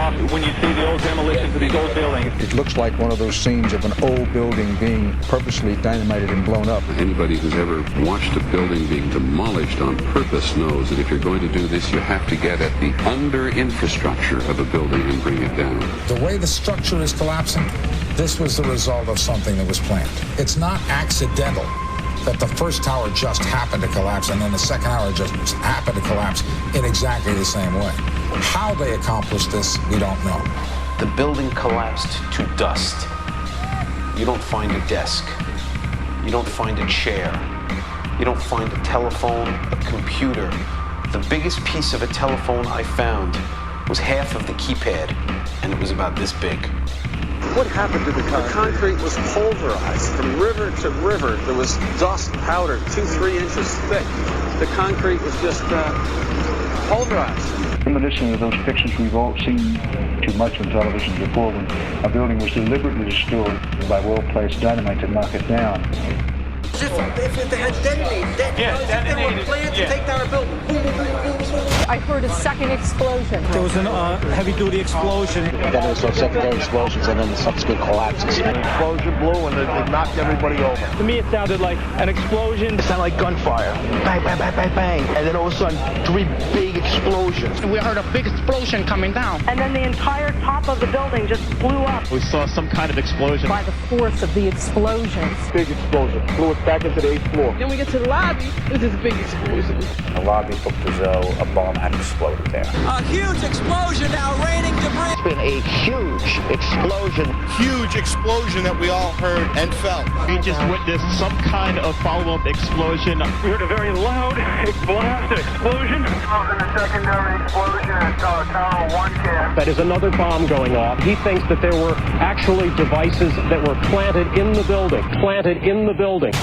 off when you see the old demolitions of these old buildings. It looks like one of those scenes of an old building being purposely dynamited and blown up. Anybody who's ever watched a building being demolished on purpose knows that if you're going to do this, you have to get at the under-infrastructure of a building and bring it down. The way the structure is collapsing, this was the result of something that was planned. It's not accidental that the first tower just happened to collapse and then the second tower just happened to collapse in exactly the same way. How they accomplished this, we don't know. The building collapsed to dust. You don't find a desk. You don't find a chair. You don't find a telephone, a computer. The biggest piece of a telephone I found was half of the keypad, and it was about this big. What happened to the concrete? The concrete was pulverized from river to river. There was dust powder 2-3 inches thick. The concrete was just pulverized. In addition to those pictures we've all seen too much on television before, when a building was deliberately destroyed by well-placed dynamite to knock it down. If they had detonated, they were planned to take down a building. Boom, boom, boom, boom, boom. I heard a second explosion. There was a heavy-duty explosion. Then there was some secondary explosions and then subsequent collapses. An explosion blew and it knocked everybody over. To me, it sounded like an explosion. It sounded like gunfire. Bang, bang, bang, bang, bang. And then all of a sudden, 3 big explosions. We heard a big explosion coming down. And then the entire top of the building just blew up. We saw some kind of explosion. By the force of the explosions. Big explosion. Blew it back into the 8th floor. Then we get to the lobby. There's this big explosion. The lobby looked as though a bomb had exploded there. A huge explosion now raining debris. It's been a huge explosion. Huge explosion that we all heard and felt. We just witnessed some kind of follow-up explosion. We heard a very loud blast explosion. The secondary explosion at Tower 1 camp. That is another bomb going off. He thinks that there were actually devices that were planted in the building. Planted in the building.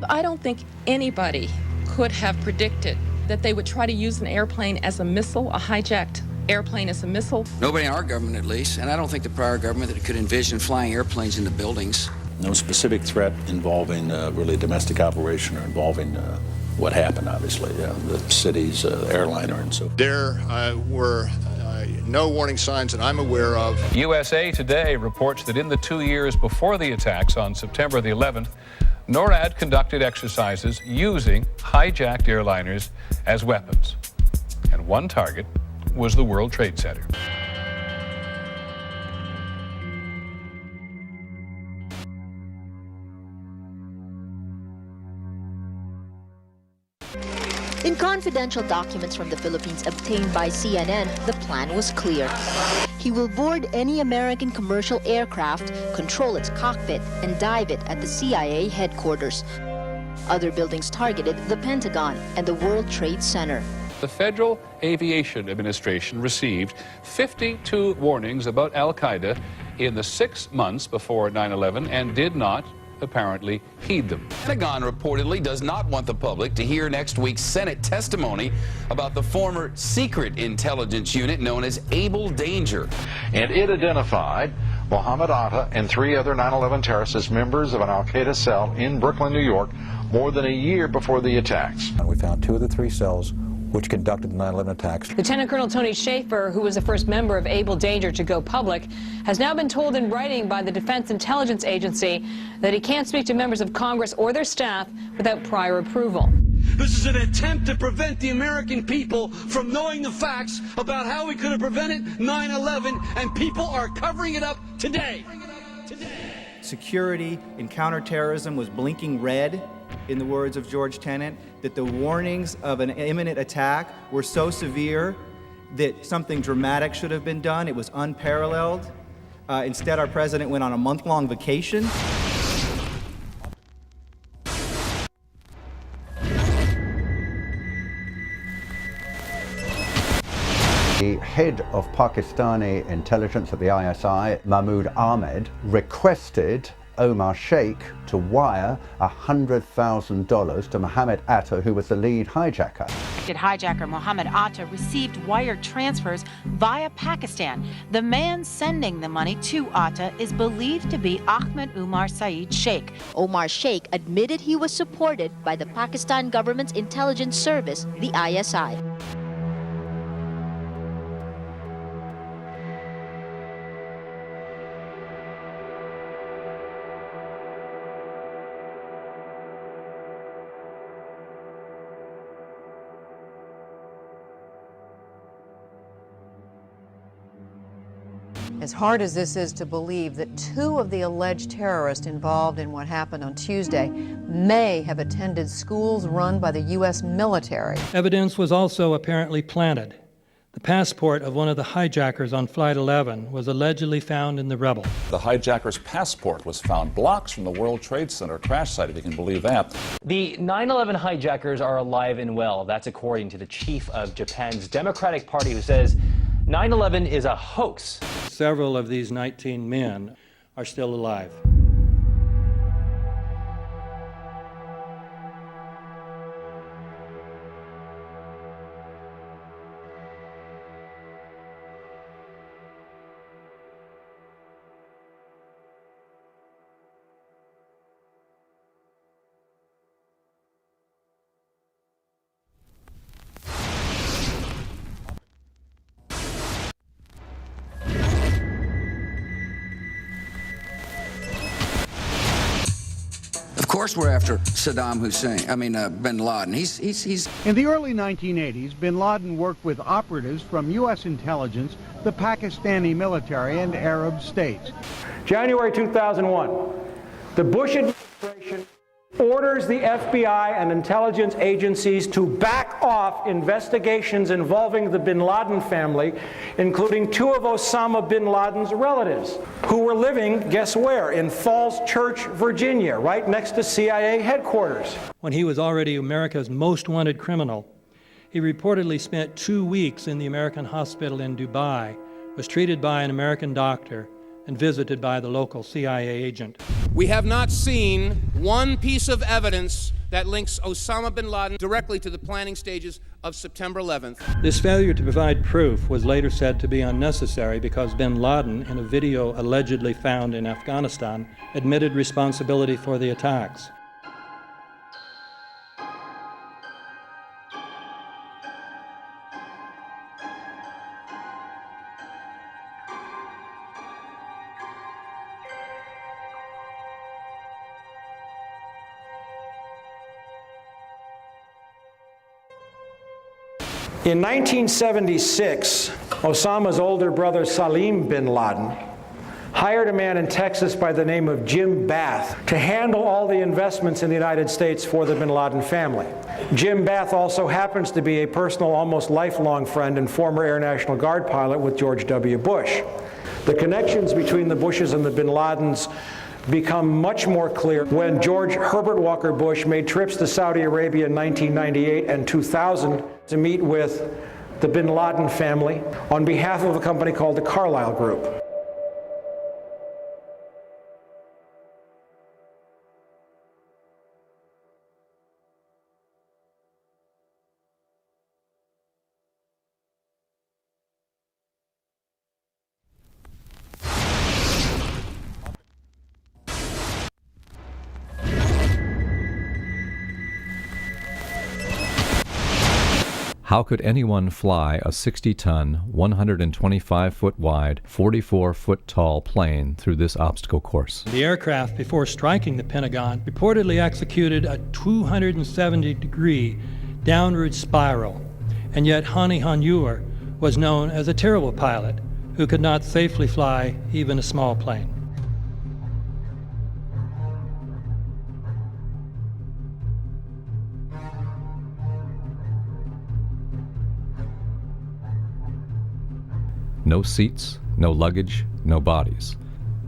I don't think anybody could have predicted that they would try to use an airplane as a missile, a hijacked airplane as a missile. Nobody in our government, at least, and I don't think the prior government that could envision flying airplanes into buildings. No specific threat involving really domestic operation or involving what happened, obviously, the city's airliner and so forth. There were no warning signs that I'm aware of. USA Today reports that in the 2 years before the attacks on September the 11th, NORAD conducted exercises using hijacked airliners as weapons. And one target was the World Trade Center. In confidential documents from the Philippines obtained by CNN, the plan was clear. He will board any American commercial aircraft, control its cockpit, and dive it at the CIA headquarters. Other buildings targeted the Pentagon and the World Trade Center. The Federal Aviation Administration received 52 warnings about Al-Qaeda in the 6 months before 9/11 and did not apparently heed them. The Pentagon reportedly does not want the public to hear next week's Senate testimony about the former secret intelligence unit known as Able Danger. And it identified Mohammed Atta and 3 other 9/11 terrorists as members of an al-Qaeda cell in Brooklyn, New York, more than a year before the attacks. And we found 2 of the 3 cells which conducted the 9/11 attacks. Lieutenant Colonel Tony Schaefer, who was the first member of Able Danger to go public, has now been told in writing by the Defense Intelligence Agency that he can't speak to members of Congress or their staff without prior approval. This is an attempt to prevent the American people from knowing the facts about how we could have prevented 9/11, and people are covering it up today. Security in counterterrorism was blinking red, in the words of George Tenet, that the warnings of an imminent attack were so severe that something dramatic should have been done. It was unparalleled. Instead, our president went on a month-long vacation. the head of Pakistani intelligence at the ISI, Mahmoud Ahmed, requested Omar Sheikh to wire $100,000 to Mohammed Atta, who was the lead hijacker. Hijacker Mohammed Atta received wire transfers via Pakistan. The man sending the money to Atta is believed to be Ahmed Umar Saeed Sheikh. Omar Sheikh admitted he was supported by the Pakistan government's intelligence service, the ISI. As hard as this is to believe that two of the alleged terrorists involved in what happened on Tuesday may have attended schools run by the U.S. military. Evidence was also apparently planted. The passport of one of the hijackers on Flight 11 was allegedly found in the rubble. The hijacker's passport was found blocks from the World Trade Center crash site, if you can believe that. The 9/11 hijackers are alive and well. That's according to the chief of Japan's Democratic Party, who says 9/11 is a hoax. Several of these 19 men are still alive. Of course we're after Saddam Hussein, bin Laden. He's In the early 1980s, bin Laden worked with operatives from U.S. intelligence, the Pakistani military, and Arab states. January 2001, the Bush administration orders the FBI and intelligence agencies to back off investigations involving the bin Laden family, including two of Osama bin Laden's relatives, who were living, guess where, in Falls Church, Virginia, right next to CIA headquarters. When he was already America's most wanted criminal, he reportedly spent 2 weeks in the American hospital in Dubai, was treated by an American doctor, and visited by the local CIA agent. We have not seen one piece of evidence that links Osama bin Laden directly to the planning stages of September 11th. This failure to provide proof was later said to be unnecessary because bin Laden, in a video allegedly found in Afghanistan, admitted responsibility for the attacks. In 1976, Osama's older brother Salim bin Laden hired a man in Texas by the name of Jim Bath to handle all the investments in the United States for the bin Laden family. Jim Bath also happens to be a personal, almost lifelong friend and former Air National Guard pilot with George W. Bush. The connections between the Bushes and the bin Ladens become much more clear when George Herbert Walker Bush made trips to Saudi Arabia in 1998 and 2000 to meet with the bin Laden family on behalf of a company called the Carlyle Group. How could anyone fly a 60-ton, 125-foot wide, 44-foot tall plane through this obstacle course? The aircraft, before striking the Pentagon, reportedly executed a 270-degree downward spiral, and yet Hani Hanjour was known as a terrible pilot who could not safely fly even a small plane. No seats, no luggage, no bodies.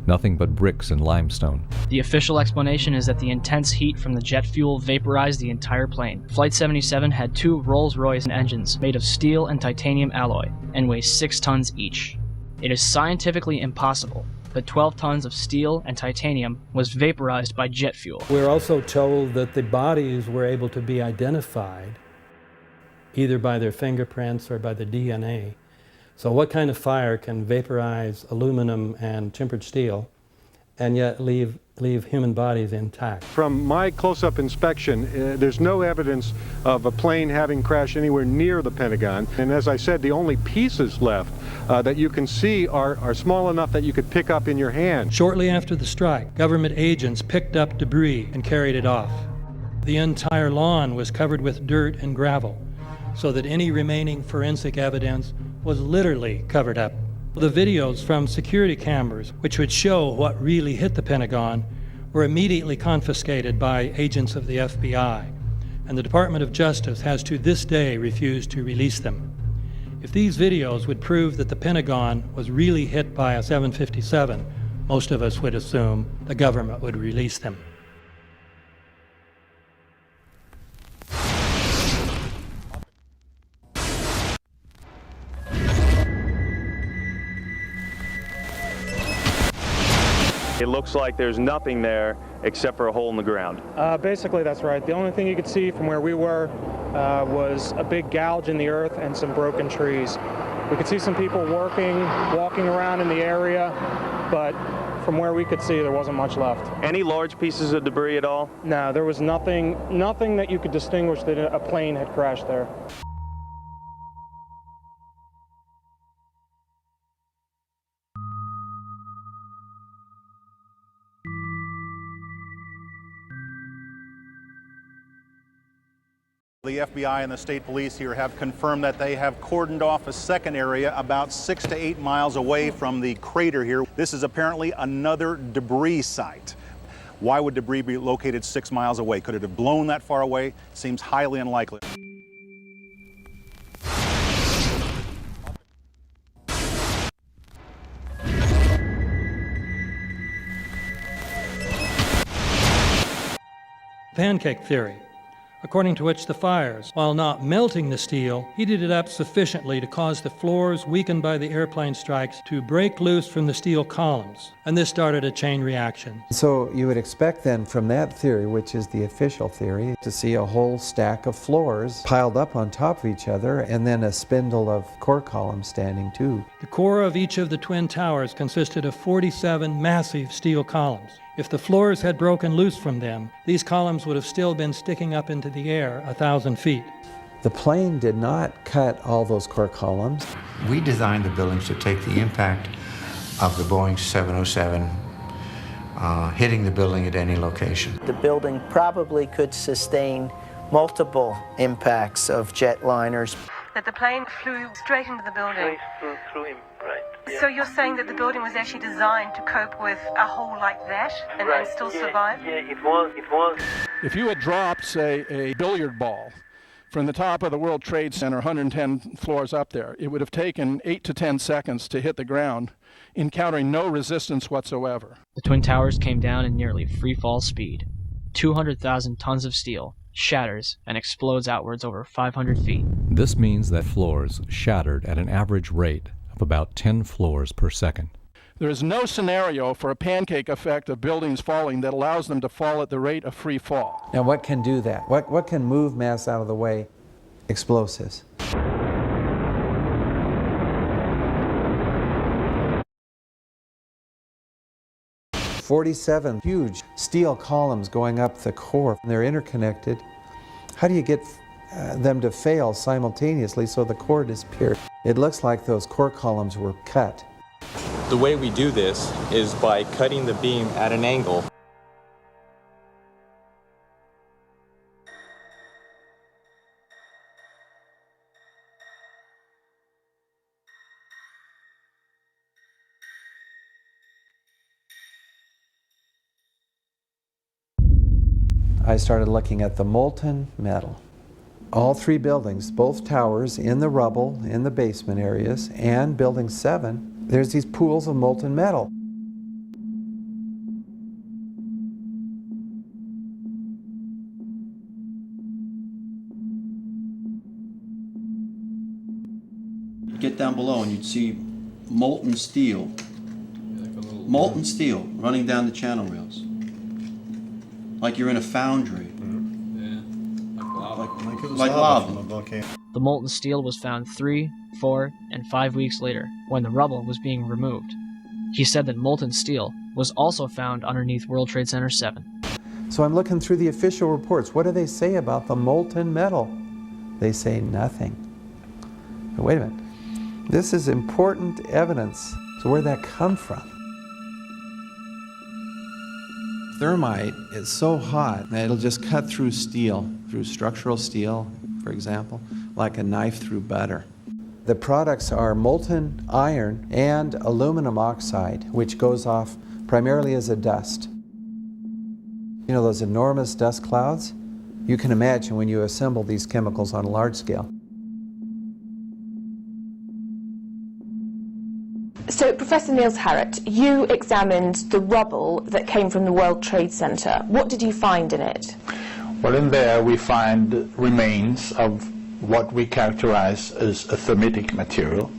nothing but bricks and limestone. The official explanation is that the intense heat from the jet fuel vaporized the entire plane. Flight 77 had 2 Rolls-Royce engines made of steel and titanium alloy and weigh 6 tons each. It is scientifically impossible, but 12 tons of steel and titanium was vaporized by jet fuel. We're also told that the bodies were able to be identified either by their fingerprints or by the DNA. So what kind of fire can vaporize aluminum and tempered steel and yet leave human bodies intact? From my close-up inspection, there's no evidence of a plane having crashed anywhere near the Pentagon. And as I said, the only pieces left that you can see are small enough that you could pick up in your hand. Shortly after the strike, government agents picked up debris and carried it off. The entire lawn was covered with dirt and gravel, so that any remaining forensic evidence was literally covered up. The videos from security cameras, which would show what really hit the Pentagon, were immediately confiscated by agents of the FBI, and the Department of Justice has to this day refused to release them. If these videos would prove that the Pentagon was really hit by a 757, most of us would assume the government would release them. It looks like there's nothing there except for a hole in the ground. Basically, that's right. The only thing you could see from where we were was a big gouge in the earth and some broken trees. We could see some people walking around in the area, but from where we could see, there wasn't much left. Any large pieces of debris at all? No, there was nothing that you could distinguish that a plane had crashed there. The FBI and the state police here have confirmed that they have cordoned off a second area about 6 to 8 miles away from the crater here. This is apparently another debris site. Why would debris be located 6 miles away? Could it have blown that far away? Seems highly unlikely. Pancake theory, according to which the fires, while not melting the steel, heated it up sufficiently to cause the floors weakened by the airplane strikes to break loose from the steel columns, and this started a chain reaction. So you would expect then from that theory, which is the official theory, to see a whole stack of floors piled up on top of each other and then a spindle of core columns standing too. The core of each of the twin towers consisted of 47 massive steel columns. If the floors had broken loose from them, these columns would have still been sticking up into the air 1,000 feet. The plane did not cut all those core columns. We designed the buildings to take the impact of the Boeing 707 hitting the building at any location. The building probably could sustain multiple impacts of jetliners. That the plane flew straight into the building. Through him, right. Yeah. So you're saying that the building was actually designed to cope with a hole like that and still survive? Yeah, it was. If you had dropped, say, a billiard ball from the top of the World Trade Center, 110 floors up there, it would have taken 8 to 10 seconds to hit the ground, encountering no resistance whatsoever. The Twin Towers came down in nearly free fall speed. 200,000 tons of steel shatters and explodes outwards over 500 feet. This means that floors shattered at an average rate of about 10 floors per second. There is no scenario for a pancake effect of buildings falling that allows them to fall at the rate of free fall. Now what can do that? What can move mass out of the way? Explosives. "47 huge steel columns going up the core. They're interconnected. How do you get them to fail simultaneously so the core disappears? It looks like those core columns were cut. The way we do this is by cutting the beam at an angle. I started looking at the molten metal. All 3 buildings, both towers in the rubble, in the basement areas, and Building 7, there's these pools of molten metal. You get down below and you'd see molten steel running down the channel rails. Like you're in a foundry. Like lava. The molten steel was found 3, 4, and 5 weeks later, when the rubble was being removed. He said that molten steel was also found underneath World Trade Center 7. So I'm looking through the official reports. What do they say about the molten metal? They say nothing. But wait a minute. This is important evidence. So where'd that come from? Thermite is so hot that it'll just cut through steel, through structural steel, for example, like a knife through butter. The products are molten iron and aluminum oxide, which goes off primarily as a dust. You know those enormous dust clouds? You can imagine when you assemble these chemicals on a large scale. So, Professor Niels Harrit, you examined the rubble that came from the World Trade Center. What did you find in it? Well, in there we find remains of what we characterize as a thermitic material.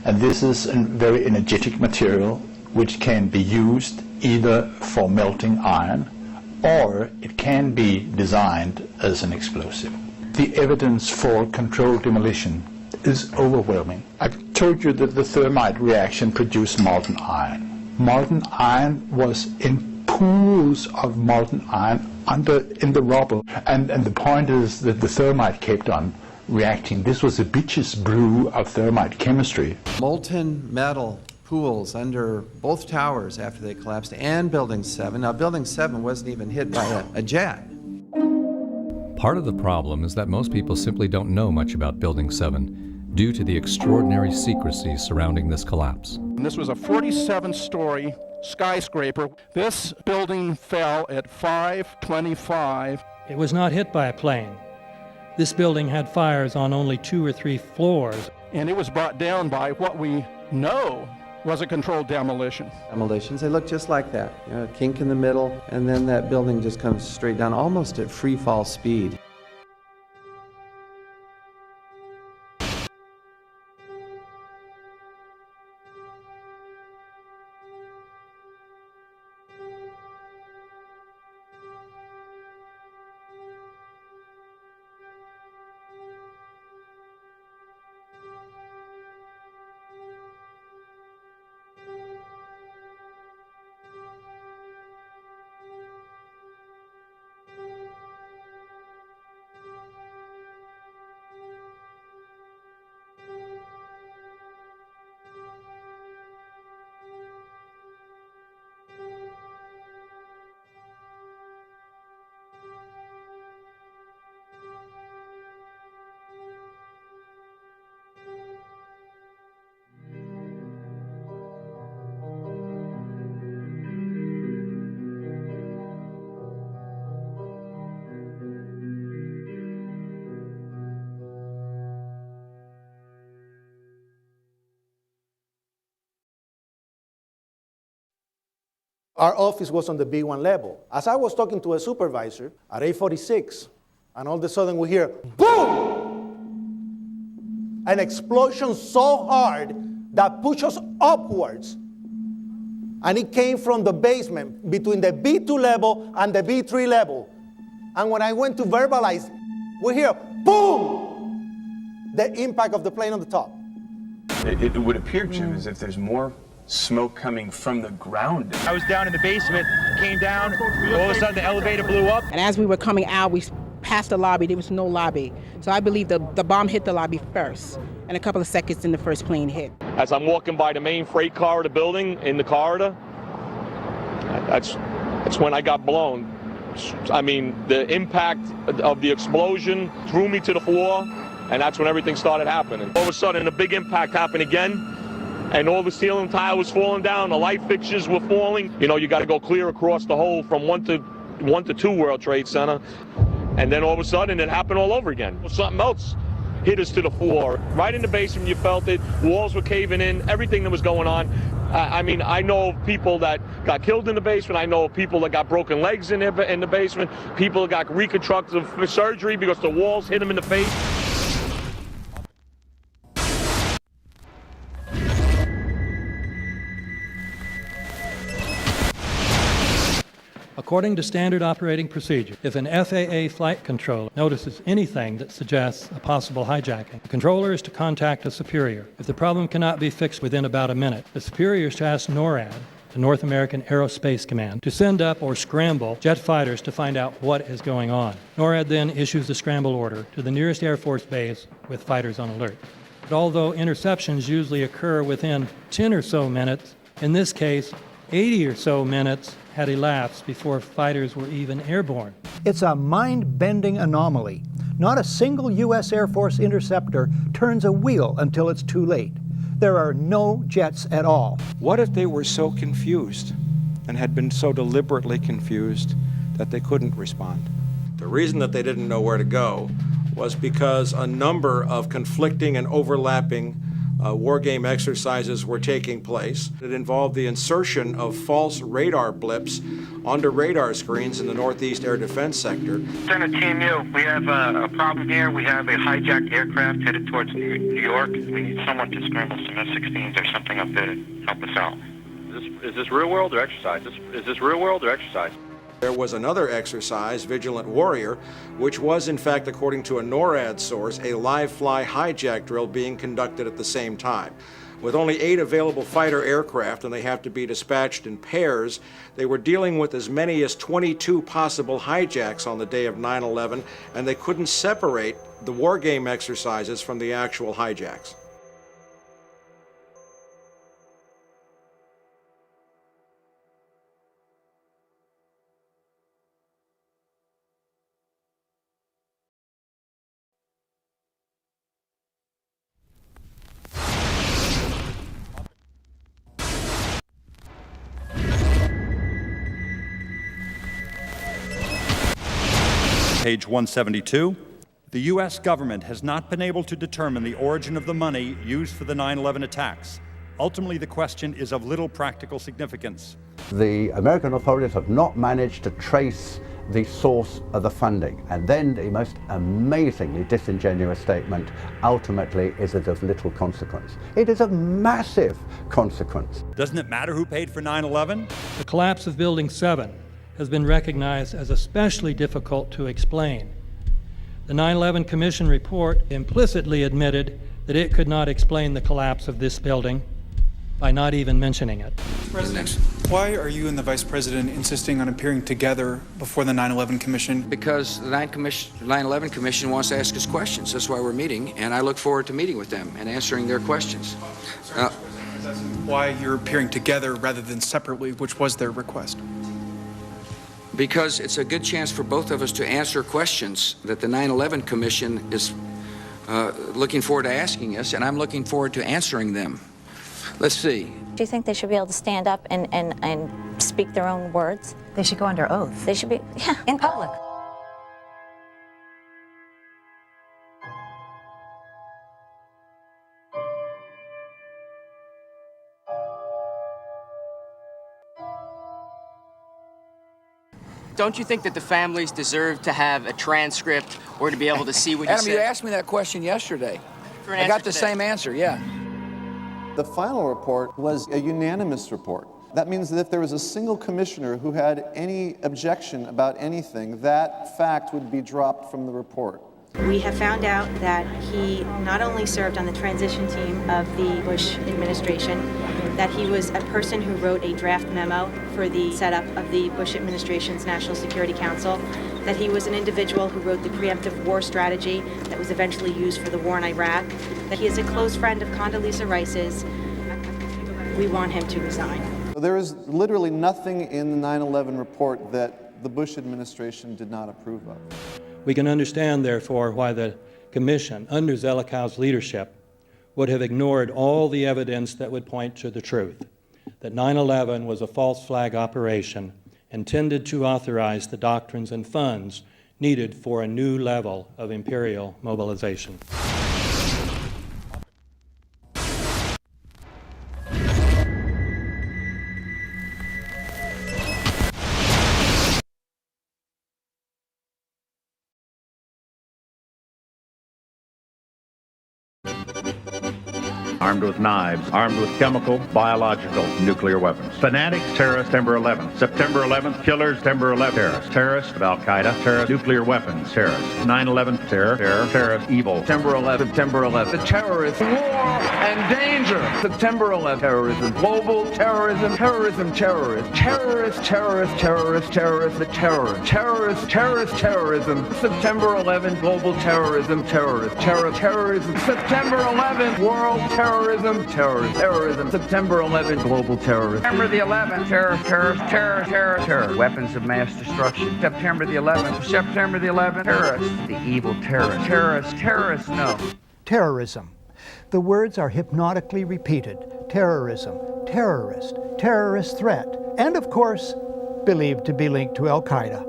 And this is a very energetic material which can be used either for melting iron or it can be designed as an explosive. The evidence for controlled demolition is overwhelming. I've told you that the thermite reaction produced molten iron. Molten iron was in pools of molten iron in the rubble. And the point is that the thermite kept on reacting. This was a bitch's brew of thermite chemistry. Molten metal pools under both towers after they collapsed and Building 7. Now, Building 7 wasn't even hit by a jet. Part of the problem is that most people simply don't know much about Building 7 due to the extraordinary secrecy surrounding this collapse. And this was a 47-story skyscraper. This building fell at 5:25. It was not hit by a plane. This building had fires on only 2 or 3 floors. And it was brought down by what we know was a controlled demolition. Demolitions, they look just like that. You know, a kink in the middle, and then that building just comes straight down, almost at free fall speed. Our office was on the B1 level. As I was talking to a supervisor at 8:46, and all of a sudden we hear, boom! An explosion so hard that pushed us upwards. And it came from the basement between the B2 level and the B3 level. And when I went to verbalize, we hear, boom! The impact of the plane on the top. It would appear, Jim, as if there's more smoke coming from the ground. I was down in the basement, came down, all of a sudden the elevator blew up. And as we were coming out, we passed the lobby, there was no lobby. So I believe the bomb hit the lobby first, and a couple of seconds then the first plane hit. As I'm walking by the main freight corridor building, in the corridor, that's when I got blown. I mean, the impact of the explosion threw me to the floor, and that's when everything started happening. All of a sudden, a big impact happened again, and all the ceiling tile was falling down, the light fixtures were falling. You know, you got to go clear across the whole from 1 to 2 World Trade Center. And then all of a sudden, it happened all over again. Something else hit us to the floor. Right in the basement, you felt it. Walls were caving in, everything that was going on. I mean, I know of people that got killed in the basement. I know of people that got broken legs in the basement. People that got reconstructive surgery because the walls hit them in the face. According to standard operating procedure, if an FAA flight controller notices anything that suggests a possible hijacking, the controller is to contact a superior. If the problem cannot be fixed within about a minute, the superior is to ask NORAD, the North American Aerospace Command, to send up or scramble jet fighters to find out what is going on. NORAD then issues a scramble order to the nearest Air Force base with fighters on alert. But although interceptions usually occur within 10 or so minutes, in this case, 80 or so minutes had elapsed before fighters were even airborne. It's a mind-bending anomaly. Not a single U.S. Air Force interceptor turns a wheel until it's too late. There are no jets at all. What if they were so confused and had been so deliberately confused that they couldn't respond? The reason that they didn't know where to go was because a number of conflicting and overlapping war game exercises were taking place. It involved the insertion of false radar blips onto radar screens in the Northeast Air Defense Sector. Center Team U, we have a problem here. We have a hijacked aircraft headed towards New York. We need someone to scramble some F-16s or something up there to help us out. Is this real world or exercise? Is this real world or exercise? There was another exercise, Vigilant Warrior, which was in fact, according to a NORAD source, a live fly hijack drill being conducted at the same time. With only 8 available fighter aircraft, and they have to be dispatched in pairs, they were dealing with as many as 22 possible hijacks on the day of 9/11, and they couldn't separate the war game exercises from the actual hijacks. Page 172. The U.S. government has not been able to determine the origin of the money used for the 9/11 attacks. Ultimately, the question is of little practical significance. The American authorities have not managed to trace the source of the funding. And then the most amazingly disingenuous statement, ultimately, is it of little consequence. It is of massive consequence. Doesn't it matter who paid for 9/11? The collapse of Building 7 has been recognized as especially difficult to explain. The 9/11 Commission report implicitly admitted that it could not explain the collapse of this building by not even mentioning it. President, why are you and the Vice President insisting on appearing together before the 9/11 Commission? Because the 9/11 Commission wants to ask us questions. That's why we're meeting, and I look forward to meeting with them and answering their questions. Why you're appearing together rather than separately, which was their request? Because it's a good chance for both of us to answer questions that the 9/11 Commission is looking forward to asking us, and I'm looking forward to answering them. Let's see. Do you think they should be able to stand up and speak their own words? They should go under oath. They should be, yeah. In public. Don't you think that the families deserve to have a transcript or to be able to see what you said? Adam, you asked me that question yesterday. I got the same answer, yeah. The final report was a unanimous report. That means that if there was a single commissioner who had any objection about anything, that fact would be dropped from the report. We have found out that he not only served on the transition team of the Bush administration, that he was a person who wrote a draft memo for the setup of the Bush administration's National Security Council, that he was an individual who wrote the preemptive war strategy that was eventually used for the war in Iraq, that he is a close friend of Condoleezza Rice's. We want him to resign. There is literally nothing in the 9/11 report that the Bush administration did not approve of. We can understand, therefore, why the Commission, under Zelikow's leadership, would have ignored all the evidence that would point to the truth, that 9/11 was a false flag operation intended to authorize the doctrines and funds needed for a new level of imperial mobilization. armed with knives, armed with chemical, biological, nuclear weapons. Fanatics, terrorists, September 11th. September 11th, killers, September 11th, terrorists. Terrorists of Al-Qaeda, terrorists, nuclear weapons, terrorists. 9/11, terror, terrorist, evil. September 11th, September 11th. The terrorists, war and danger. September 11th, terrorism, global terrorism, terrorism, terrorists. Terrorists, terrorists, terrorists, terrorists, the terror. Terrorists, terrorist, terrorism. September 11th, global terrorism, terrorist, terrorism. September 11th, world terrorism, terrorism. September 11th, global terrorism. September the 11th, terror. Weapons of mass destruction. September the 11th, terrorists. The evil terrorists, no. Terrorism. The words are hypnotically repeated. Terrorism, terrorist, terrorist threat, and of course, believed to be linked to Al-Qaeda.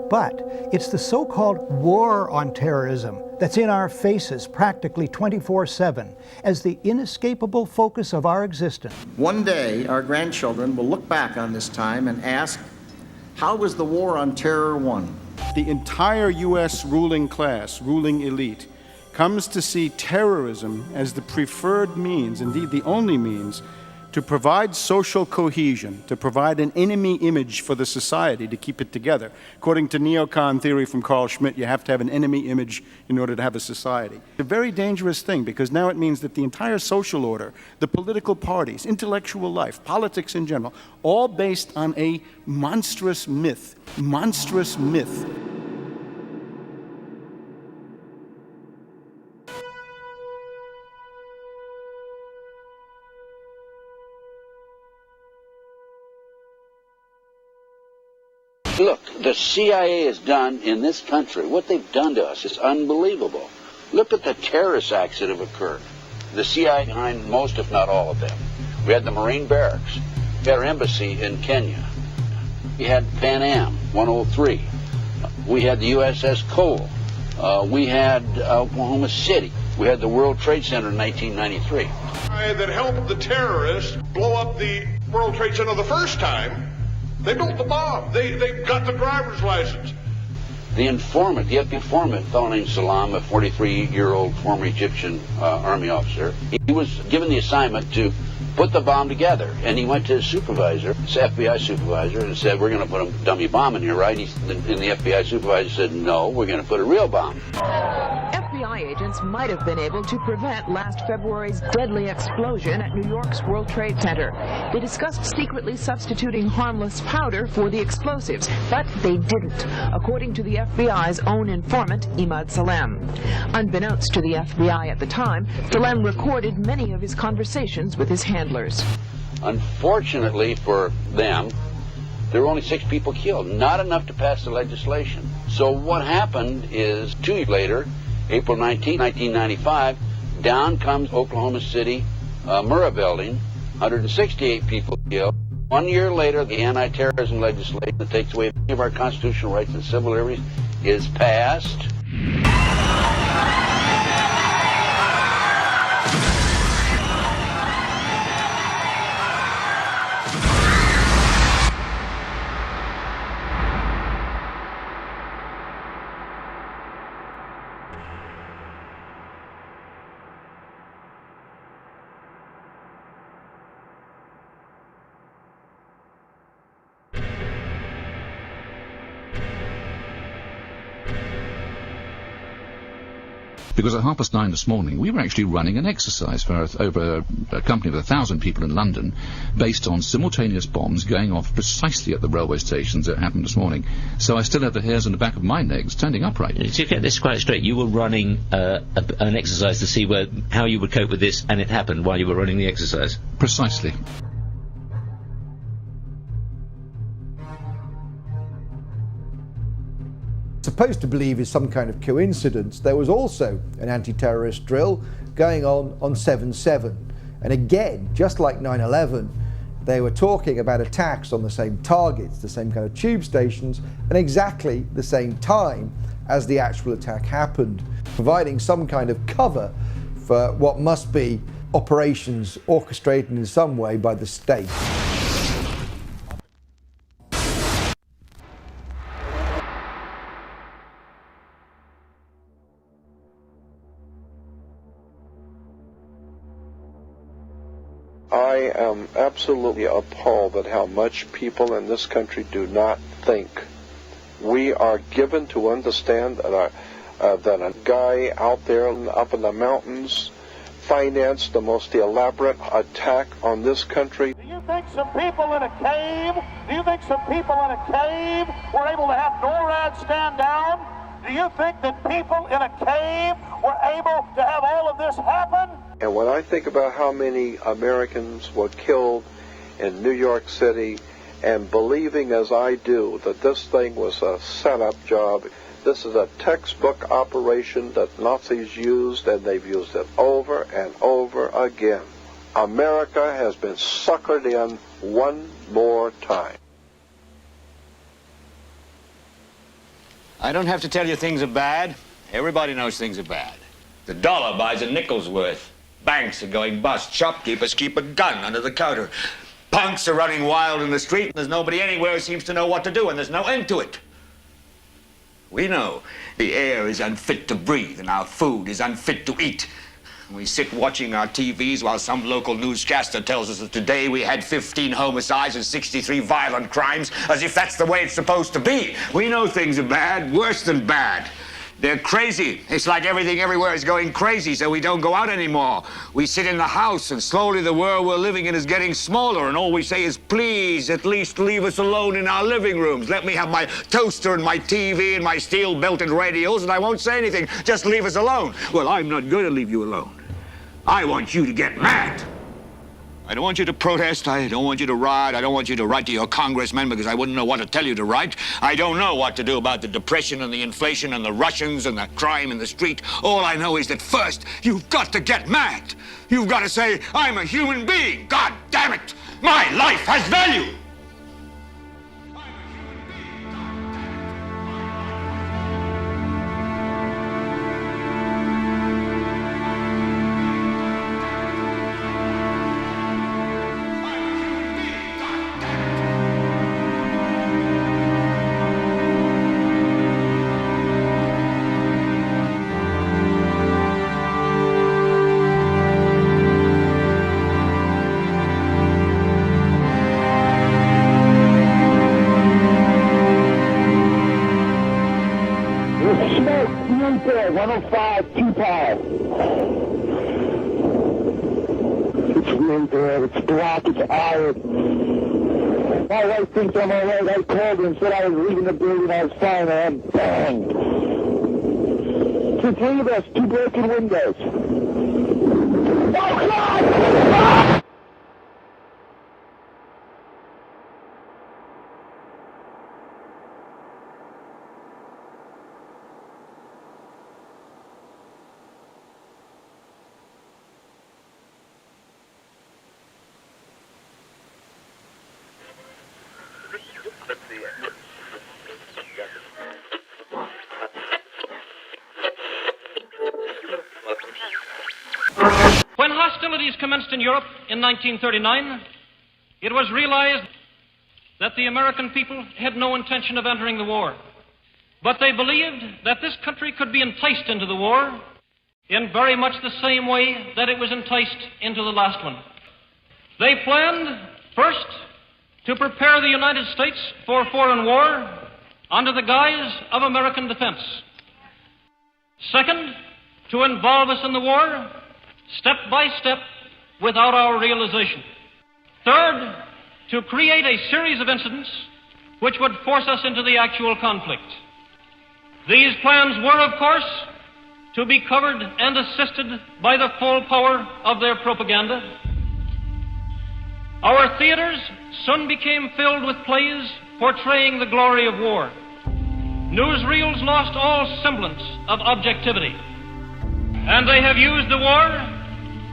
But it's the so-called war on terrorism that's in our faces practically 24/7 as the inescapable focus of our existence. One day, our grandchildren will look back on this time and ask, how was the war on terror won? The entire U.S. ruling class, ruling elite, comes to see terrorism as the preferred means, indeed the only means, to provide social cohesion, to provide an enemy image for the society to keep it together. According to neocon theory from Carl Schmitt, you have to have an enemy image in order to have a society. It's a very dangerous thing because now it means that the entire social order, the political parties, intellectual life, politics in general, all based on a monstrous myth. Monstrous myth. Look, the CIA has done in this country, what they've done to us is unbelievable. Look at the terrorist acts that have occurred. The CIA behind most, if not all of them. We had the Marine barracks. We had our embassy in Kenya. We had Pan Am 103. We had the USS Cole. We had Oklahoma City. We had the World Trade Center in 1993. That helped the terrorists blow up the World Trade Center the first time. They built the bomb. They got the driver's license. The informant, the informant, a fellow named Salam, a 43-year-old former Egyptian army officer, he was given the assignment to put the bomb together. And he went to his supervisor, his FBI supervisor, and said, we're going to put a dummy bomb in here, right? And the FBI supervisor said, no, we're going to put a real bomb. FBI agents might have been able to prevent last February's deadly explosion at New York's World Trade Center. They discussed secretly substituting harmless powder for the explosives, but they didn't, according to the FBI's own informant, Imad Salem. Unbeknownst to the FBI at the time, Salem recorded many of his conversations with his handlers. Unfortunately for them, there were only 6 people killed, not enough to pass the legislation. So what happened is 2 years later, April 19, 1995, down comes Oklahoma City Murrah building, 168 people killed. 1 year later, the anti-terrorism legislation that takes away many of our constitutional rights and civil liberties is passed. Because at 9:30 this morning, we were actually running an exercise for over a company of 1,000 people in London, based on simultaneous bombs going off precisely at the railway stations that happened this morning. So I still have the hairs on the back of my neck standing upright. To get this quite straight, you were running an exercise to see how you would cope with this, and it happened while you were running the exercise? Precisely. Supposed to believe is some kind of coincidence, there was also an anti-terrorist drill going on 7/7. And again, just like 9/11, they were talking about attacks on the same targets, the same kind of tube stations, and exactly the same time as the actual attack happened, providing some kind of cover for what must be operations orchestrated in some way by the state. I am absolutely appalled at how much people in this country do not think. We are given to understand that a guy out there up in the mountains financed the most elaborate attack on this country. Do you think some people in a cave were able to have NORAD stand down? Do you think that people in a cave were able to have all of this happen? And when I think about how many Americans were killed in New York City, and believing as I do that this thing was a setup job, this is a textbook operation that Nazis used, and they've used it over and over again. America has been suckered in one more time. I don't have to tell you things are bad. Everybody knows things are bad. The dollar buys a nickel's worth. Banks are going bust. Shopkeepers keep a gun under the counter. Punks are running wild in the street, and there's nobody anywhere who seems to know what to do, and there's no end to it. We know the air is unfit to breathe, and our food is unfit to eat. We sit watching our TVs while some local newscaster tells us that today we had 15 homicides and 63 violent crimes, as if that's the way it's supposed to be. We know things are bad, worse than bad. They're crazy. It's like everything everywhere is going crazy, so we don't go out anymore. We sit in the house, and slowly the world we're living in is getting smaller, and all we say is, please, at least leave us alone in our living rooms. Let me have my toaster and my TV and my steel-belted radios, and I won't say anything. Just leave us alone. Well, I'm not going to leave you alone. I want you to get mad. I don't want you to protest. I don't want you to riot. I don't want you to write to your congressmen because I wouldn't know what to tell you to write. I don't know what to do about the depression and the inflation and the Russians and the crime in the street. All I know is that first, you've got to get mad. You've got to say, I'm a human being. God damn it. My life has value. My wife thinks I'm all right. I called her and said I was leaving the building. I was fine, and bang. Two three of us, two broken windows. Oh, God! Ah! When hostilities commenced in Europe in 1939, it was realized that the American people had no intention of entering the war. But they believed that this country could be enticed into the war in very much the same way that it was enticed into the last one. They planned, first, to prepare the United States for foreign war under the guise of American defense. Second, to involve us in the war step by step without our realization. Third, to create a series of incidents which would force us into the actual conflict. These plans were, of course, to be covered and assisted by the full power of their propaganda. Our theaters soon became filled with plays portraying the glory of war. Newsreels lost all semblance of objectivity, and they have used the war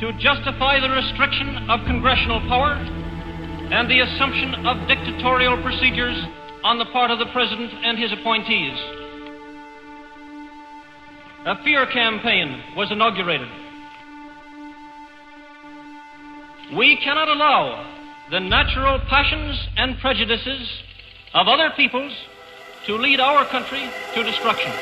to justify the restriction of congressional power and the assumption of dictatorial procedures on the part of the President and his appointees. A fear campaign was inaugurated. We cannot allow the natural passions and prejudices of other peoples to lead our country to destruction.